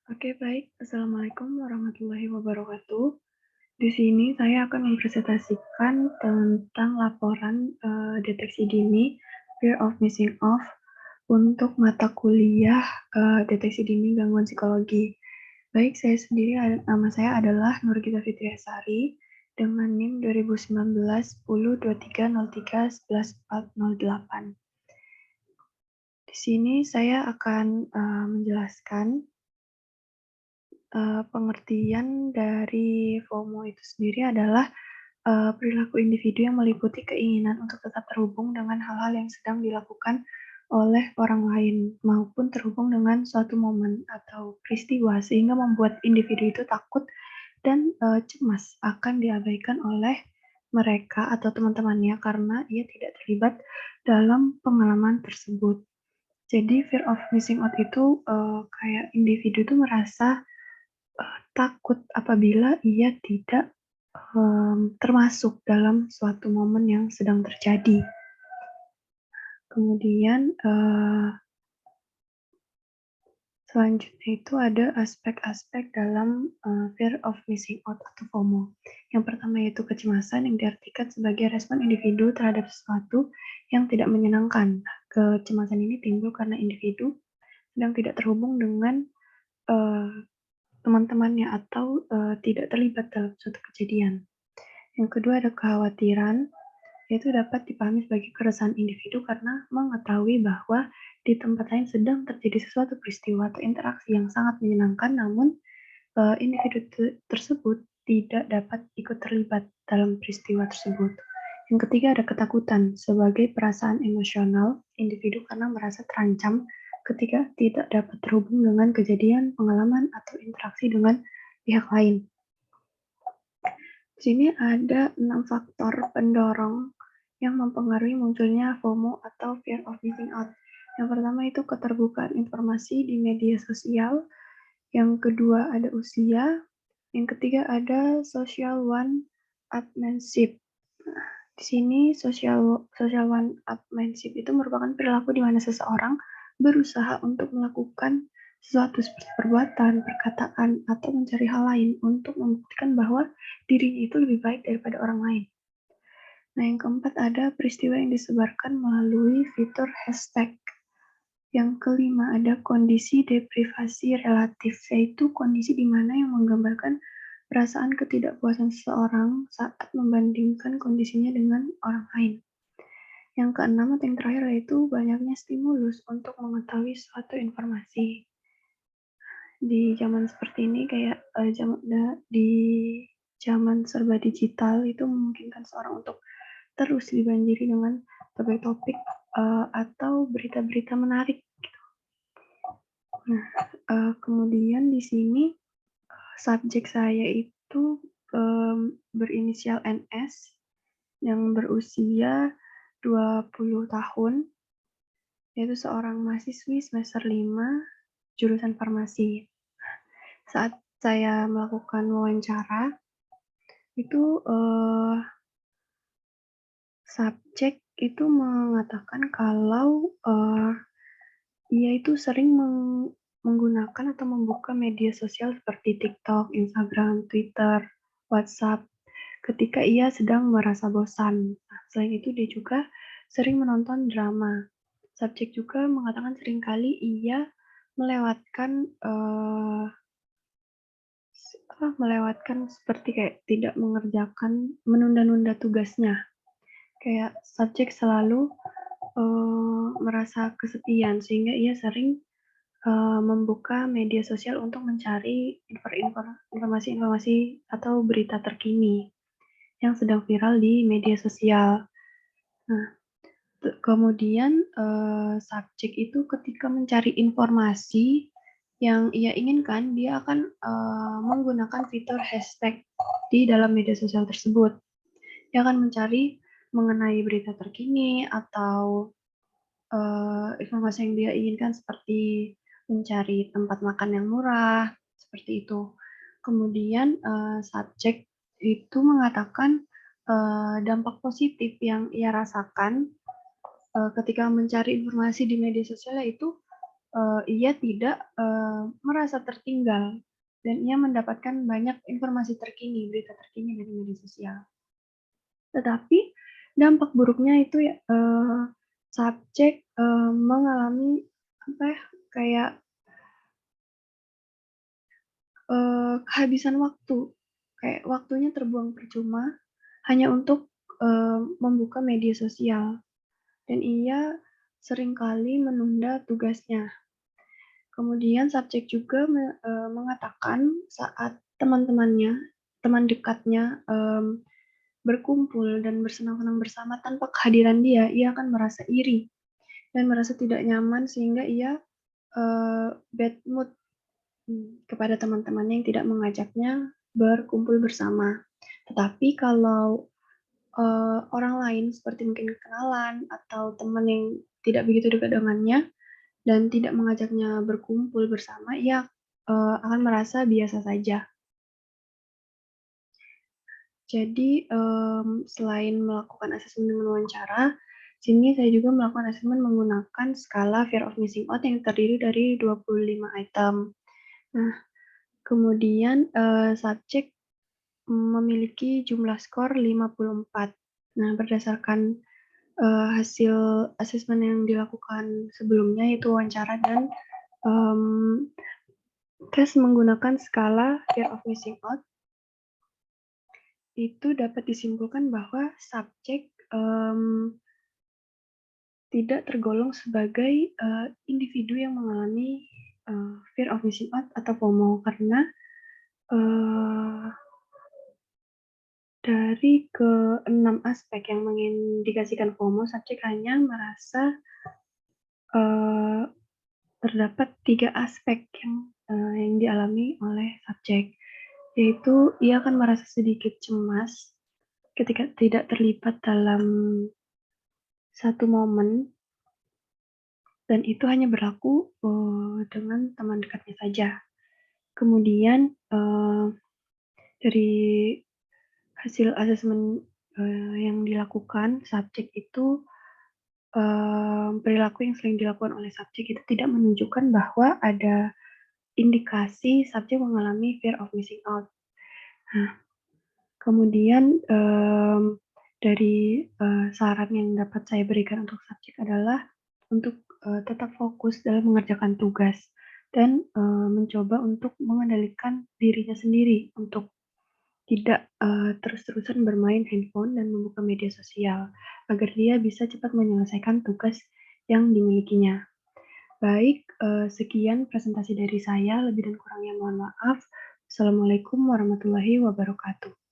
Oke, baik. Assalamualaikum warahmatullahi wabarakatuh. Di sini saya akan mempresentasikan tentang laporan deteksi dini Fear of Missing Off untuk mata kuliah deteksi dini gangguan psikologi. Baik, nama saya adalah Nurgita Fitriasari dengan NIM 2019 10 23 03 11 408. Di sini saya akan menjelaskan pengertian dari FOMO itu sendiri adalah perilaku individu yang meliputi keinginan untuk tetap terhubung dengan hal-hal yang sedang dilakukan oleh orang lain, maupun terhubung dengan suatu momen atau peristiwa, sehingga membuat individu itu takut dan cemas akan diabaikan oleh mereka atau teman-temannya karena ia tidak terlibat dalam pengalaman tersebut. Jadi fear of missing out itu kayak individu itu merasa takut apabila ia tidak termasuk dalam suatu momen yang sedang terjadi. Kemudian selanjutnya itu ada aspek-aspek dalam fear of missing out atau FOMO. Yang pertama yaitu kecemasan yang diartikan sebagai respon individu terhadap sesuatu yang tidak menyenangkan. Kecemasan ini timbul karena individu sedang tidak terhubung dengan teman-temannya atau tidak terlibat dalam suatu kejadian. Yang kedua ada kekhawatiran, yaitu dapat dipahami sebagai keresahan individu karena mengetahui bahwa di tempat lain sedang terjadi sesuatu peristiwa atau interaksi yang sangat menyenangkan, namun individu tersebut tidak dapat ikut terlibat dalam peristiwa tersebut. Yang ketiga ada ketakutan sebagai perasaan emosional individu karena merasa terancam ketika tidak dapat terhubung dengan kejadian, pengalaman, atau interaksi dengan pihak lain. Di sini ada 6 faktor pendorong yang mempengaruhi munculnya FOMO atau Fear of Missing Out. Yang pertama itu keterbukaan informasi di media sosial, yang kedua ada usia, yang ketiga ada social one-upmanship. Nah, di sini social one-upmanship itu merupakan perilaku di mana seseorang berusaha untuk melakukan sesuatu seperti perbuatan, perkataan, atau mencari hal lain untuk membuktikan bahwa dirinya itu lebih baik daripada orang lain. Nah, yang keempat ada peristiwa yang disebarkan melalui fitur hashtag. Yang kelima ada kondisi deprivasi relatif, yaitu kondisi di mana yang menggambarkan perasaan ketidakpuasan seseorang saat membandingkan kondisinya dengan orang lain. Yang keenam atau yang terakhir yaitu banyaknya stimulus untuk mengetahui suatu informasi. Di zaman seperti ini kayak di zaman serba digital itu memungkinkan seorang untuk terus dibanjiri dengan topik-topik atau berita-berita menarik. Nah, kemudian di sini subjek saya itu berinisial NS yang berusia 20 tahun, yaitu seorang mahasiswi semester 5 jurusan farmasi. Saat saya melakukan wawancara, itu subjek itu mengatakan kalau ia itu sering menggunakan atau membuka media sosial seperti TikTok, Instagram, Twitter, WhatsApp ketika ia sedang merasa bosan. Nah, selain itu dia juga sering menonton drama. Subjek juga mengatakan seringkali ia melewatkan seperti kayak tidak mengerjakan, menunda-nunda tugasnya. Kayak subjek selalu merasa kesepian sehingga ia sering membuka media sosial untuk mencari informasi-informasi atau berita terkini yang sedang viral di media sosial. Nah, kemudian subjek itu ketika mencari informasi yang ia inginkan, dia akan menggunakan fitur hashtag di dalam media sosial tersebut. Dia akan mencari mengenai berita terkini atau informasi yang dia inginkan seperti mencari tempat makan yang murah, seperti itu. Kemudian subjek itu mengatakan dampak positif yang ia rasakan ketika mencari informasi di media sosial yaitu ia tidak, merasa tertinggal dan ia mendapatkan banyak informasi terkini, berita terkini dari media sosial. Tetapi dampak buruknya itu ya, subjek, mengalami apa ya, kayak, kehabisan waktu, kayak waktunya terbuang percuma hanya untuk, membuka media sosial dan ia seringkali menunda tugasnya. Kemudian subjek juga mengatakan saat teman-temannya, teman dekatnya, berkumpul dan bersenang-senang bersama tanpa kehadiran dia, ia akan merasa iri dan merasa tidak nyaman sehingga ia, bad mood, kepada teman-temannya yang tidak mengajaknya berkumpul bersama. Tetapi kalau, orang lain seperti mungkin kenalan atau teman yang tidak begitu dekat dengannya dan tidak mengajaknya berkumpul bersama, ia, akan merasa biasa saja. Jadi, selain melakukan asesmen dengan wawancara, sini saya juga melakukan asesmen menggunakan skala fear of missing out yang terdiri dari 25 item. Nah, kemudian, subjek memiliki jumlah skor 54. Nah, berdasarkan, hasil asesmen yang dilakukan sebelumnya, yaitu wawancara dan, mmm, tes menggunakan skala fear of missing out, itu dapat disimpulkan bahwa subjek, tidak tergolong sebagai, individu yang mengalami, fear of missing out atau FOMO karena, eee, dari ke-6 aspek yang mengindikasikan FOMO, subjek hanya merasa, eee, terdapat 3 aspek yang dialami oleh subjek, yaitu ia akan merasa sedikit cemas ketika tidak terlibat dalam satu momen dan itu hanya berlaku, dengan teman dekatnya saja. Kemudian, dari hasil asesmen, yang dilakukan, subjek itu, perilaku yang sering dilakukan oleh subjek itu tidak menunjukkan bahwa ada indikasi subjek mengalami fear of missing out. Nah, kemudian, dari, saran yang dapat saya berikan untuk subjek adalah untuk, tetap fokus dalam mengerjakan tugas dan, mencoba untuk mengendalikan dirinya sendiri untuk tidak, terus-terusan bermain handphone dan membuka media sosial, agar dia bisa cepat menyelesaikan tugas yang dimilikinya. Baik, sekian presentasi dari saya, lebih dan kurangnya mohon maaf. Wassalamualaikum warahmatullahi wabarakatuh.